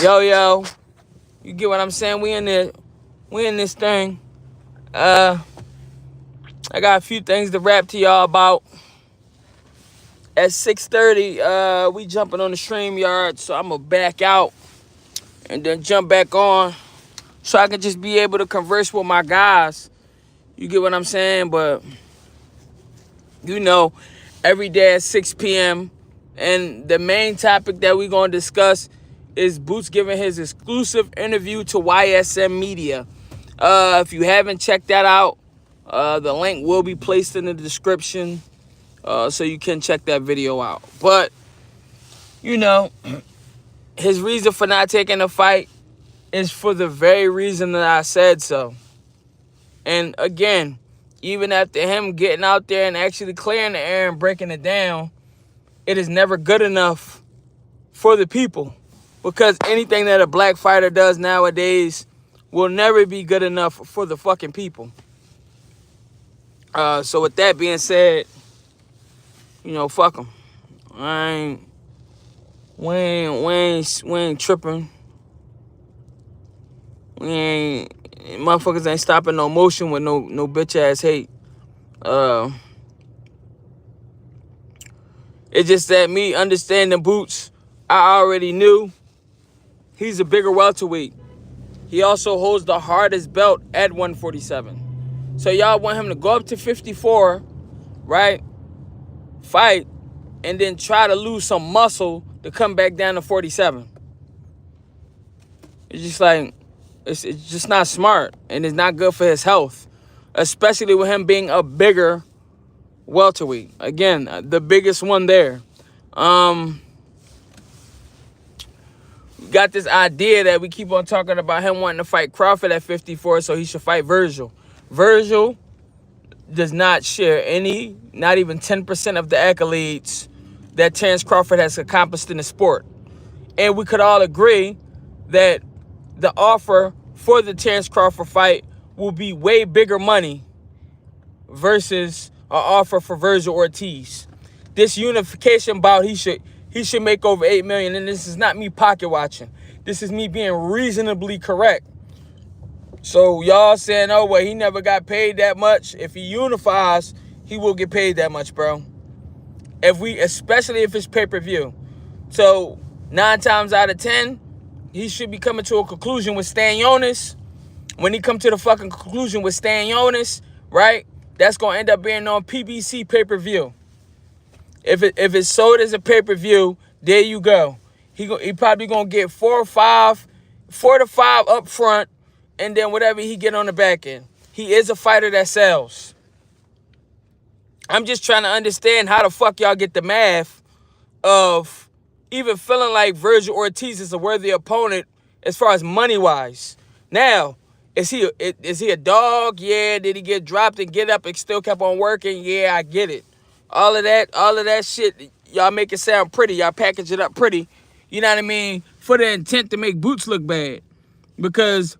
Yo, you get what I'm saying? We in this thing. I got a few things to rap to y'all about. At 6:30, we jumping on the stream yard, so I'ma back out and then jump back on, so I can just be able to converse with my guys. You get what I'm saying? But you know, every day at 6 p.m. And the main topic that we're gonna discuss is Boots giving his exclusive interview to YSM Media. If you haven't checked that out, the link will be placed in the description, so you can check that video out. But you know, his reason for not taking the fight is for the very reason that I said so. And again, even after him getting out there and actually clearing the air and breaking it down, it is never good enough for the people, because anything that a black fighter does nowadays will never be good enough for the fucking people. So with that being said, fuck them. We ain't tripping. Motherfuckers ain't stopping no motion with no bitch ass hate. It's just that me understanding Boots, I already knew he's a bigger welterweight. He also holds the hardest belt at 147. So y'all want him to go up to 54, right? Fight, and then try to lose some muscle to come back down to 47. It's just like, it's just not smart, and it's not good for his health, especially with him being a bigger welterweight. Again, the biggest one there. Got this idea that we keep on talking about him wanting to fight Crawford at 54, so he should fight Virgil. Virgil does not share any, not even 10% of the accolades that Terence Crawford has accomplished in the sport. And we could all agree that the offer for the Terence Crawford fight will be way bigger money versus an offer for Virgil Ortiz. This unification bout, he should make over $8 million. And this is not me pocket watching. This is me being reasonably correct. So y'all saying, oh, well, he never got paid that much. If he unifies, he will get paid that much, bro. Especially if it's pay-per-view. So 9 times out of 10, he should be coming to a conclusion with Stanionis. When he come to the fucking conclusion with Stanionis, right? That's gonna end up being on PBC pay-per-view. If it's sold as a pay-per-view, there you go. He probably gonna get 4 to 5 up front, and then whatever he get on the back end. He is a fighter that sells. I'm just trying to understand how the fuck y'all get the math of even feeling like Virgil Ortiz is a worthy opponent as far as money-wise. Now, is he a dog? Yeah. Did he get dropped and get up and still kept on working? Yeah, I get it. All of that shit, y'all make it sound pretty. Y'all package it up pretty. You know what I mean? For the intent to make Boots look bad. Because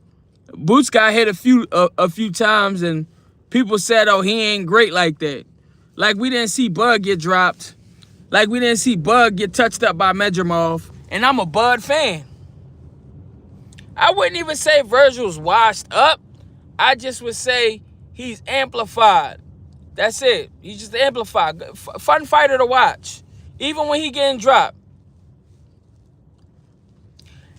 Boots got hit a few times and people said, oh, he ain't great like that. Like we didn't see Bud get dropped. Like we didn't see Bud get touched up by Medramov. And I'm a Bud fan. I wouldn't even say Virgil's washed up. I just would say he's amplified. That's it. He's just amplified. Fun fighter to watch. Even when he getting dropped.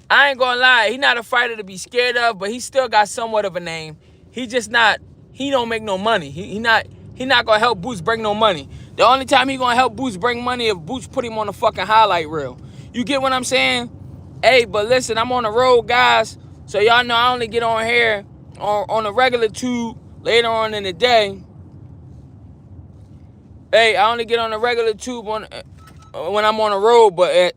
I ain't gonna lie. He not a fighter to be scared of, but he still got somewhat of a name. He don't make no money. He not gonna help Boots bring no money. The only time he gonna help Boots bring money if Boots put him on the fucking highlight reel. You get what I'm saying? Hey, but listen, I'm on the road, guys. So y'all know I only get on here on a regular tube later on in the day. Hey, I only get on the regular tube when I'm on the road, but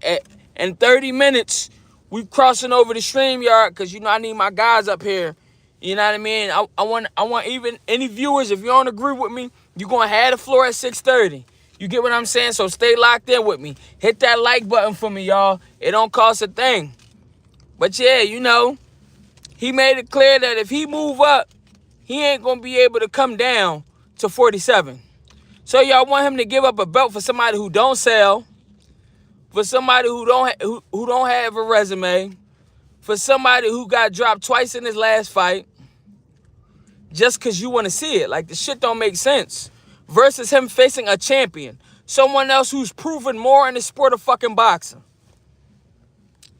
in 30 minutes, we crossing over the stream yard because, I need my guys up here. You know what I mean? I want even any viewers, if you don't agree with me, you're going to have the floor at 6:30. You get what I'm saying? So stay locked in with me. Hit that like button for me, y'all. It don't cost a thing. But yeah, he made it clear that if he move up, he ain't going to be able to come down to 47. So y'all want him to give up a belt for somebody who don't sell, for somebody who don't have a resume, for somebody who got dropped twice in his last fight just because you want to see it. Like, the shit don't make sense. Versus him facing a champion. Someone else who's proven more in the sport of fucking boxing.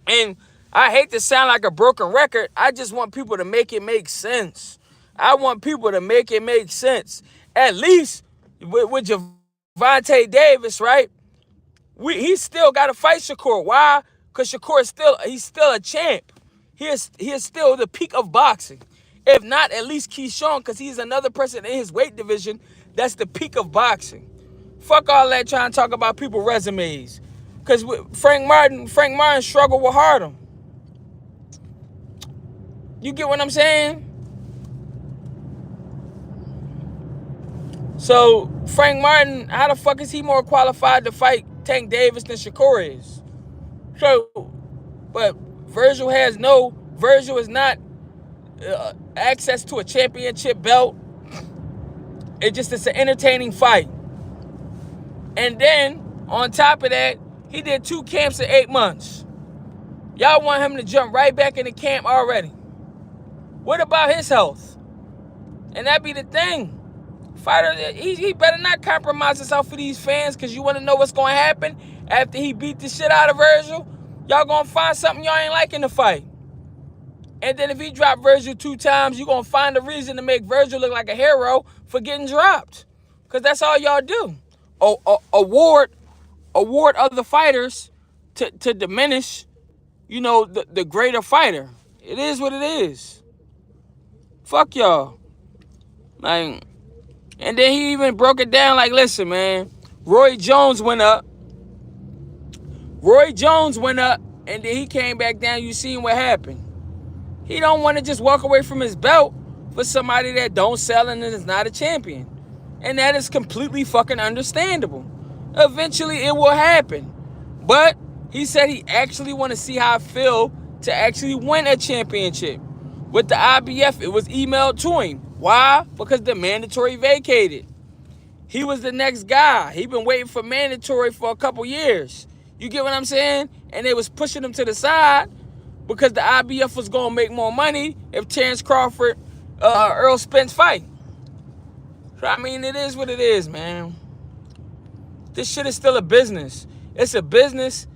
And I hate to sound like a broken record. I just want people to make it make sense. I want people to make it make sense. At least with Gervonta Davis, right? He still got to fight Shakur. Why? Because Shakur is he's still a champ. He is still the peak of boxing. If not, at least Keyshawn, because he's another person in his weight division that's the peak of boxing. Fuck all that trying to talk about people's resumes. Because Frank Martin struggled with Harlem. You get what I'm saying? So, Frank Martin, how the fuck is he more qualified to fight Tank Davis than Shakur is? So, but Virgil is not access to a championship belt. It's an entertaining fight. And then, on top of that, he did 2 camps in 8 months. Y'all want him to jump right back into camp already. What about his health? And that be the thing. Fighter, he better not compromise himself for these fans, because you want to know what's going to happen after he beat the shit out of Virgil? Y'all going to find something y'all ain't like in the fight. And then if he dropped Virgil 2 times, you're going to find a reason to make Virgil look like a hero for getting dropped. Because that's all y'all do. Award other fighters to diminish, the greater fighter. It is what it is. Fuck y'all. Like, and then he even broke it down like, listen, man, Roy Jones went up, and then he came back down. You seen what happened. He don't want to just walk away from his belt for somebody that don't sell and is not a champion. And that is completely fucking understandable. Eventually it will happen. But he said he actually want to see how I feel to actually win a championship. With the IBF, it was emailed to him. Why? Because the mandatory vacated. He was the next guy. He been waiting for mandatory for a couple years. You get what I'm saying? And they was pushing him to the side because the IBF was going to make more money if Terrence Crawford, Earl Spence fight. So, I mean, it is what it is, man. This shit is still a business. It's a business,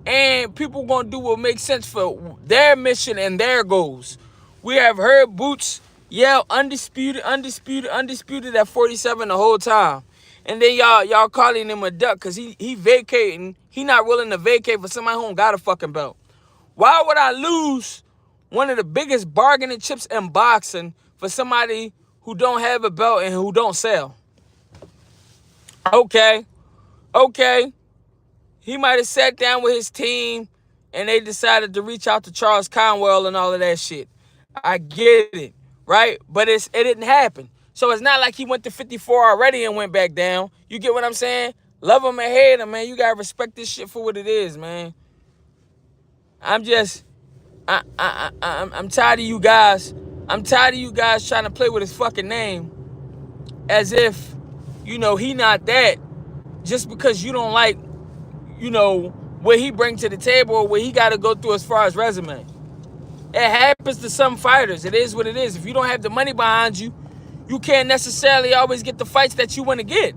and people going to do what makes sense for their mission and their goals. We have heard Boots yell undisputed at 47 the whole time. And then y'all calling him a duck because he vacating. He not willing to vacate for somebody who don't got a fucking belt. Why would I lose one of the biggest bargaining chips in boxing for somebody who don't have a belt and who don't sell? Okay. He might have sat down with his team and they decided to reach out to Charles Conwell and all of that shit. I get it, right? But it didn't happen. So it's not like he went to 54 already and went back down. You get what I'm saying? Love him and hate him, man. You gotta respect this shit for what it is, man. I'm tired of you guys. I'm tired of you guys trying to play with his fucking name as if, he not that just because you don't like, what he brings to the table or what he got to go through as far as resume. It happens to some fighters. It is what it is. If you don't have the money behind you, you can't necessarily always get the fights that you want to get.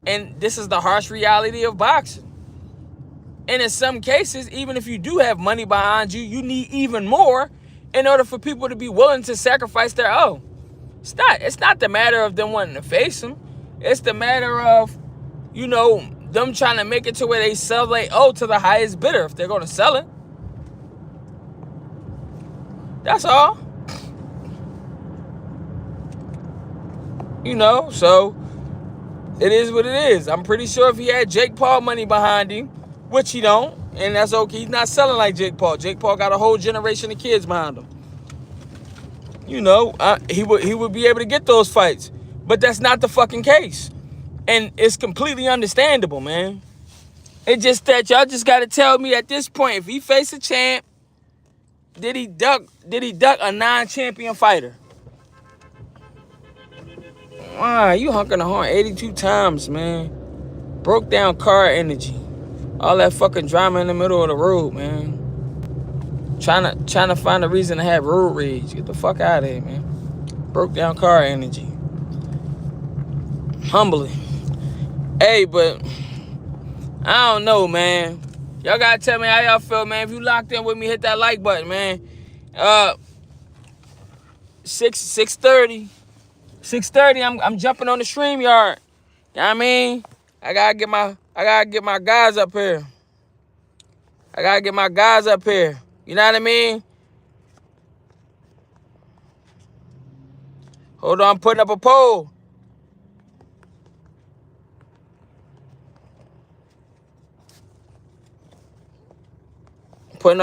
And this is the harsh reality of boxing. And in some cases, even if you do have money behind you, you need even more in order for people to be willing to sacrifice their own. It's not the matter of them wanting to face him. It's the matter of, them trying to make it to where they sell their to the highest bidder if they're going to sell it. That's all. So it is what it is. I'm pretty sure if he had Jake Paul money behind him, which he don't, and that's okay. He's not selling like Jake Paul. Jake Paul got a whole generation of kids behind him. He would be able to get those fights. But that's not the fucking case. And it's completely understandable, man. It's just that y'all just got to tell me at this point, if he faced a champ, did he duck a non-champion fighter? Wow, you honking the horn 82 times, man. Broke down car energy. All that fucking drama in the middle of the road, man. Trying to find a reason to have road rage. Get the fuck out of here, man. Broke down car energy. Humbling. Hey, but I don't know, man. Y'all gotta tell me how y'all feel, man. If you locked in with me, hit that like button, man. 6:30. 6:30. I'm jumping on the stream yard. You know what I mean? I gotta get my guys up here. You know what I mean? Hold on, I'm putting up a poll. Putting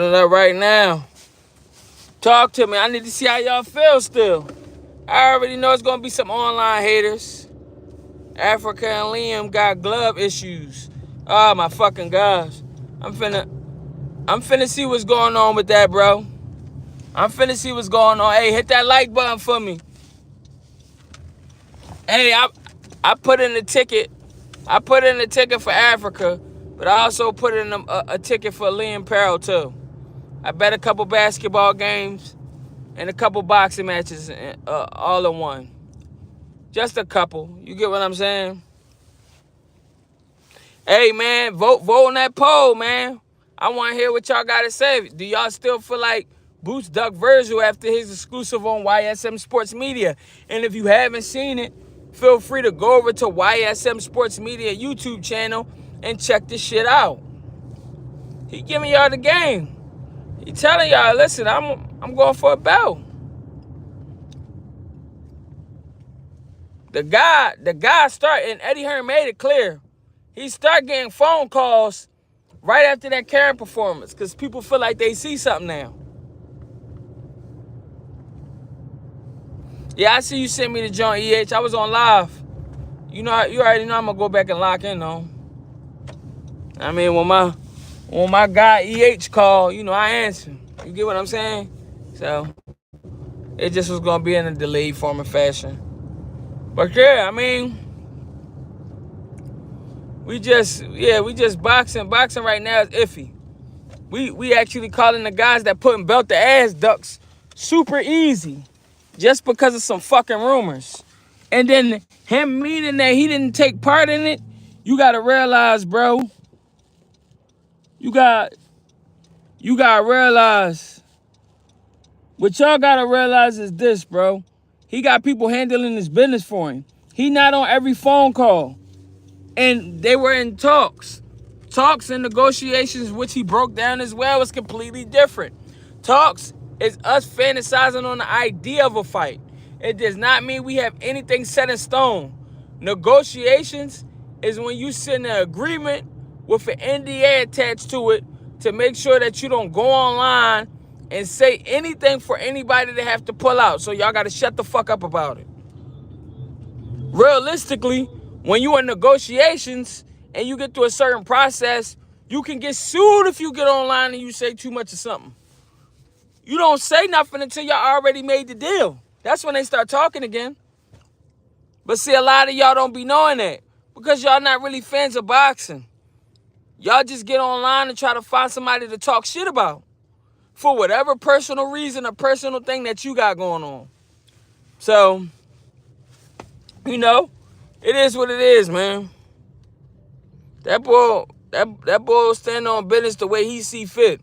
it up right now. Talk to me. I need to see how y'all feel still. I already know it's gonna be some online haters. Africa and Liam got glove issues. Oh my fucking gosh. I'm finna see what's going on with that, bro. Hey, hit that like button for me. Hey, I put in the ticket. I put in the ticket for Africa, but I also put in a ticket for Liam Peril too. I bet a couple basketball games and a couple boxing matches all in one. Just a couple. You get what I'm saying? Hey, man, vote on that poll, man. I want to hear what y'all got to say. Do y'all still feel like Boots ducked Virgil after his exclusive on YSM Sports Media? And if you haven't seen it, feel free to go over to YSM Sports Media YouTube channel and check this shit out. He giving y'all the game. He telling y'all, listen, I'm going for a bout. The guy started, and Eddie Hearn made it clear. He started getting phone calls right after that Karen performance because people feel like they see something now. Yeah, I see you sent me the joint, EH. I was on live. You already know I'm gonna go back and lock in though. I mean, when my guy EH called, I answer. You get what I'm saying? So it just was gonna be in a delayed form of fashion. But yeah, I mean, we just boxing. Boxing right now is iffy. We actually calling the guys that putting belt to ass ducks super easy just because of some fucking rumors. And then him meaning that he didn't take part in it, you gotta realize, bro. You gotta realize. What y'all gotta realize is this, bro. He got people handling his business for him. He not on every phone call. And they were in talks. Talks and negotiations, which he broke down as well, was completely different. Talks is us fantasizing on the idea of a fight. It does not mean we have anything set in stone. Negotiations is when you sit in an agreement with an NDA attached to it to make sure that you don't go online and say anything for anybody to have to pull out. So y'all got to shut the fuck up about it. Realistically, when you in negotiations and you get through a certain process, you can get sued if you get online and you say too much of something. You don't say nothing until y'all already made the deal. That's when they start talking again. But see, a lot of y'all don't be knowing that because y'all not really fans of boxing. Y'all just get online and try to find somebody to talk shit about for whatever personal reason or personal thing that you got going on. So, it is what it is, man. That boy will stand on business the way he see fit.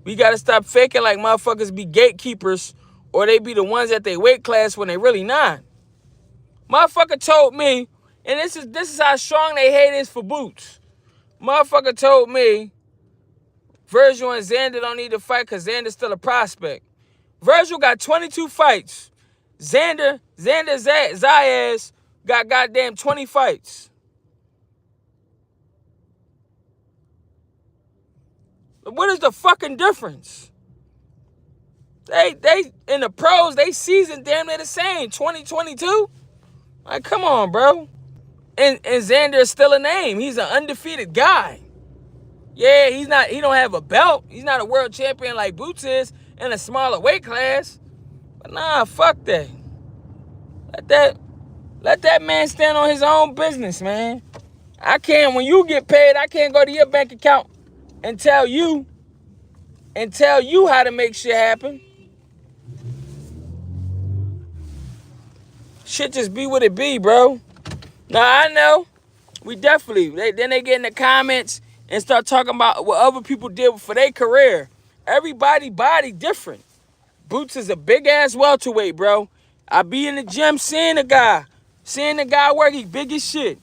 We got to stop faking like motherfuckers be gatekeepers or they be the ones at their weight class when they really not. Motherfucker told me, and this is how strong they hate is for Boots. Motherfucker told me Virgil and Xander don't need to fight because Xander's still a prospect. Virgil got 22 fights. Xander Zayas got goddamn 20 fights. What is the fucking difference? They in the pros, they season damn near the same. 2022? Like, come on, bro. And Xander is still a name. He's an undefeated guy. Yeah, he don't have a belt. He's not a world champion like Boots is in a smaller weight class. But nah, fuck that. Let that man stand on his own business, man. When you get paid, I can't go to your bank account and tell you how to make shit happen. Shit just be what it be, bro. Now I know we definitely then they get in the comments and start talking about what other people did for their career. Everybody body different. Boots is a big ass welterweight, bro. I be in the gym seeing the guy work. He big as shit.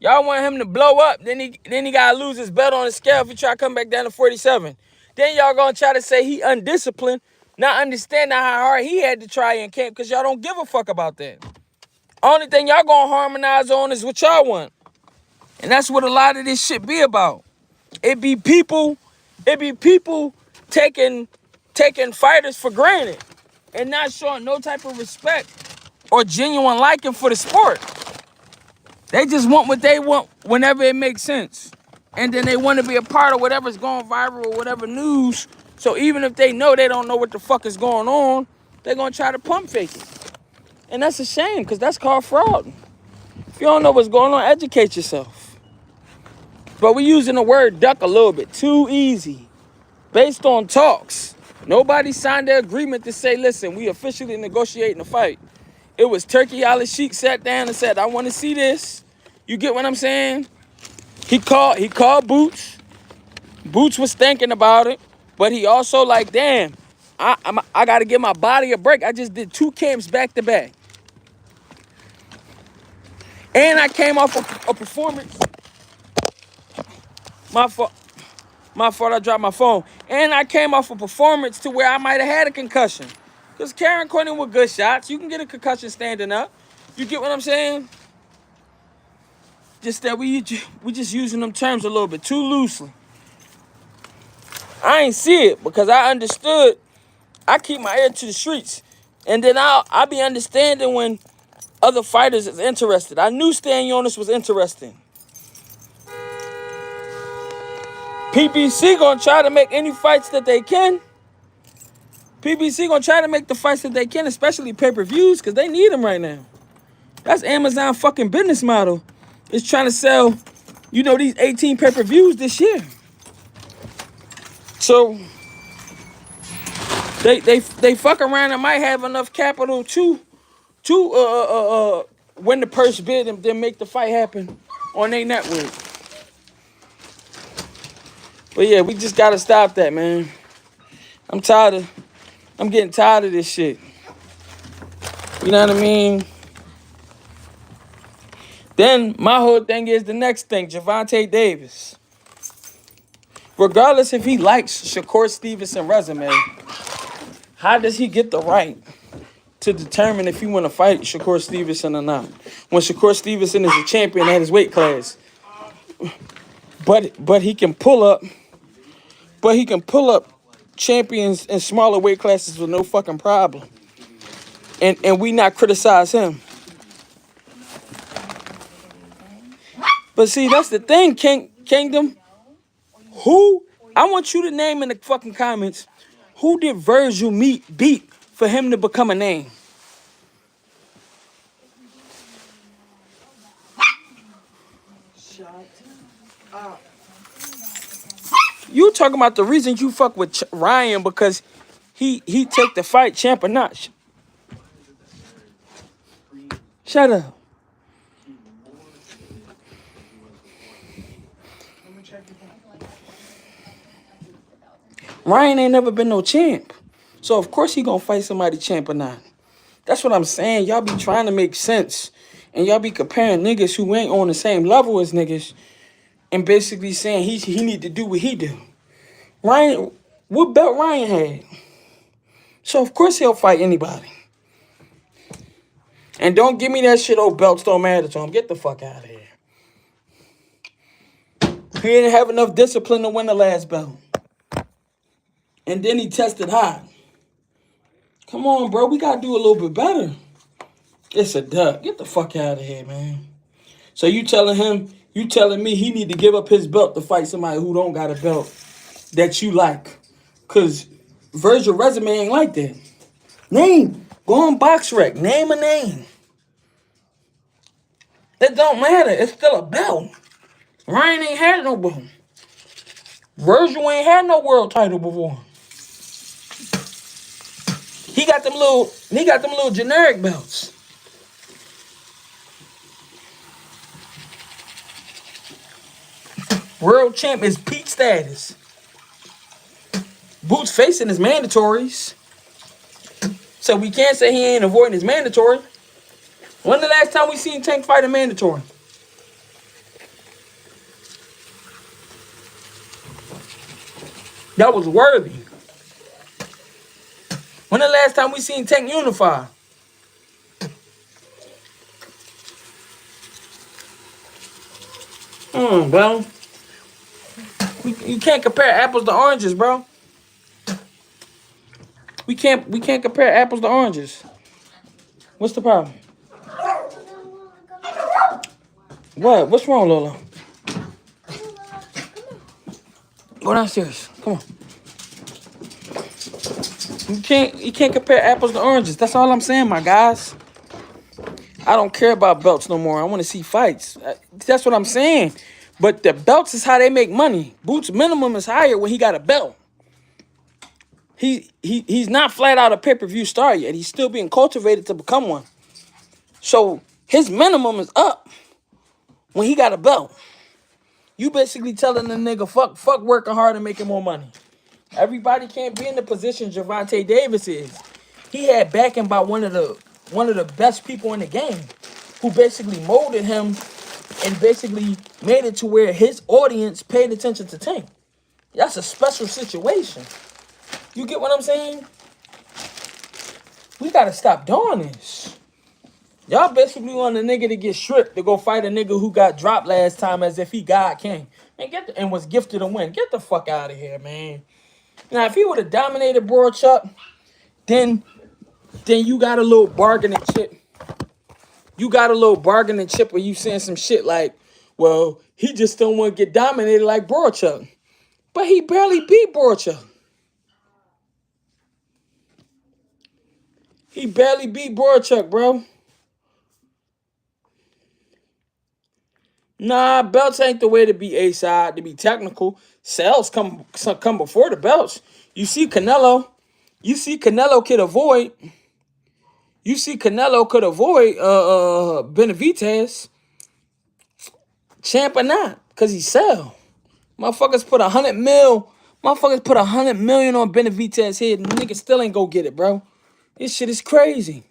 Y'all want him to blow up, then he gotta lose his belt on the scale if he try to come back down to 47. Then y'all gonna try to say he undisciplined, not understanding how hard he had to try in camp, because y'all don't give a fuck about that. Only thing y'all gonna harmonize on is what y'all want. And that's what a lot of this shit be about. It be people taking fighters for granted and not showing no type of respect or genuine liking for the sport. They just want what they want whenever it makes sense. And then they want to be a part of whatever's going viral or whatever news. So even if they know they don't know what the fuck is going on, they're going to try to pump fake it. And that's a shame, because that's called fraud. If you don't know what's going on, educate yourself. But we're using the word duck a little bit too easy. Based on talks. Nobody signed the agreement to say, listen, we officially negotiating the fight. It was Turkey Ali Sheik sat down and said, I want to see this. You get what I'm saying? He called Boots. Boots was thinking about it. But he also like, damn, I got to give my body a break. I just did 2 camps back to back. And I came off a performance. My fault, I dropped my phone. And I came off a performance to where I might have had a concussion. Because Karen Courtney with good shots. You can get a concussion standing up. You get what I'm saying? Just that we just using them terms a little bit too loosely. I ain't see it because I understood. I keep my ear to the streets. And then I'll be understanding when other fighters is interested. I knew Stan Jonas was interesting. PBC gonna try to make any fights that they can. PBC gonna try to make the fights that they can, especially pay-per-views, because they need them right now. That's Amazon fucking business model. It's trying to sell, these 18 pay-per-views this year. So they fuck around and might have enough capital to win the purse bid and then make the fight happen on their network. But yeah, we just gotta stop that, man. I'm getting tired of this shit. You know what I mean? Then my whole thing is the next thing, Gervonta Davis. Regardless if he likes Shakur Stevenson's resume, how does he get the right to determine if he want to fight Shakur Stevenson or not? When Shakur Stevenson is a champion at his weight class. But he can pull up champions in smaller weight classes with no fucking problem. And we not criticize him. But see, that's the thing, Kingdom. I want you to name in the fucking comments, who did Virgil beat for him to become a name? You talking about the reason you fuck with Ryan because he take the fight champ or not? Shut up. Ryan ain't never been no champ. So of course he gonna fight somebody champ or not. That's what I'm saying. Y'all be trying to make sense. And y'all be comparing niggas who ain't on the same level as niggas and basically saying he need to do what he do. Ryan, what belt Ryan had? So of course he'll fight anybody. And don't give me that shit, belts don't matter to him. Get the fuck out of here. He didn't have enough discipline to win the last belt. And then he tested hot. Come on, bro. We got to do a little bit better. It's a duck. Get the fuck out of here, man. So you telling me he need to give up his belt to fight somebody who don't got a belt that you like. Because Virgil resume ain't like that. Name. Go on BoxRec. Name a name. It don't matter. It's still a belt. Ryan ain't had no belt. Virgil ain't had no world title before. He got them little generic belts. World champ is peak status. Boots facing his mandatories. So we can't say he ain't avoiding his mandatory. When the last time we seen Tank fight a mandatory? That was worthy. When the last time we seen Tank unify? Bro. You can't compare apples to oranges, bro. We can't compare apples to oranges. What's the problem? What? What's wrong, Lola? Go downstairs. Come on. You can't compare apples to oranges. That's all I'm saying, my guys. I don't care about belts no more. I want to see fights. That's what I'm saying. But the belts is how they make money. Boots minimum is higher when he got a belt. He's not flat out a pay-per-view star yet. He's still being cultivated to become one. So his minimum is up when he got a belt. You basically telling the nigga fuck working hard and making more money. Everybody can't be in the position Gervonta Davis is. He had backing by one of the best people in the game, who basically molded him and basically made it to where his audience paid attention to Tank. That's a special situation. You get what I'm saying? We gotta stop doing this. Y'all basically want a nigga to get stripped to go fight a nigga who got dropped last time as if he God King. And was gifted a win. Get the fuck out of here, man. Now, if he would have dominated Broadchuck, then you got a little bargaining chip. You got a little bargaining chip where you saying some shit like, well, he just don't want to get dominated like Broadchuck. But he barely beat Broadchuck. He barely beat Broadchuck, bro. Nah, belts ain't the way to be A-side, to be technical. Cells come before the belts. You see Canelo could avoid. You see Canelo could avoid Benavidez. Champ or not, because he sell. Motherfuckers put 100 mil. Motherfuckers put 100 million on Benavidez's head and niggas still ain't go get it, bro. This shit is crazy.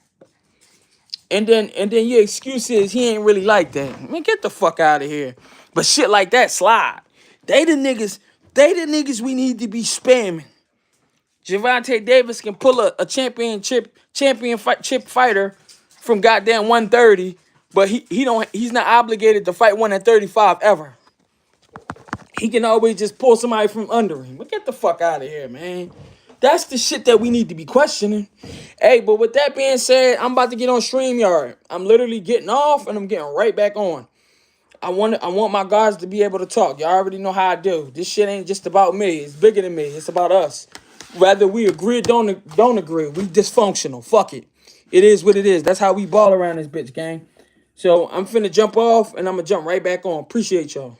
And then your excuse is he ain't really like that. Man, get the fuck out of here. But shit like that slide. They the niggas we need to be spamming. Gervonta Davis can pull a championship fighter from goddamn 130, but he's not obligated to fight one at 35 ever. He can always just pull somebody from under him. But get the fuck out of here, man. That's the shit that we need to be questioning. Hey, but with that being said, I'm about to get on StreamYard. I'm literally getting off and I'm getting right back on. I want my guys to be able to talk. Y'all already know how I do. This shit ain't just about me. It's bigger than me. It's about us. Whether we agree or don't agree, we dysfunctional. Fuck it. It is what it is. That's how we ball around this bitch, gang. So I'm finna jump off and I'm gonna jump right back on. Appreciate y'all.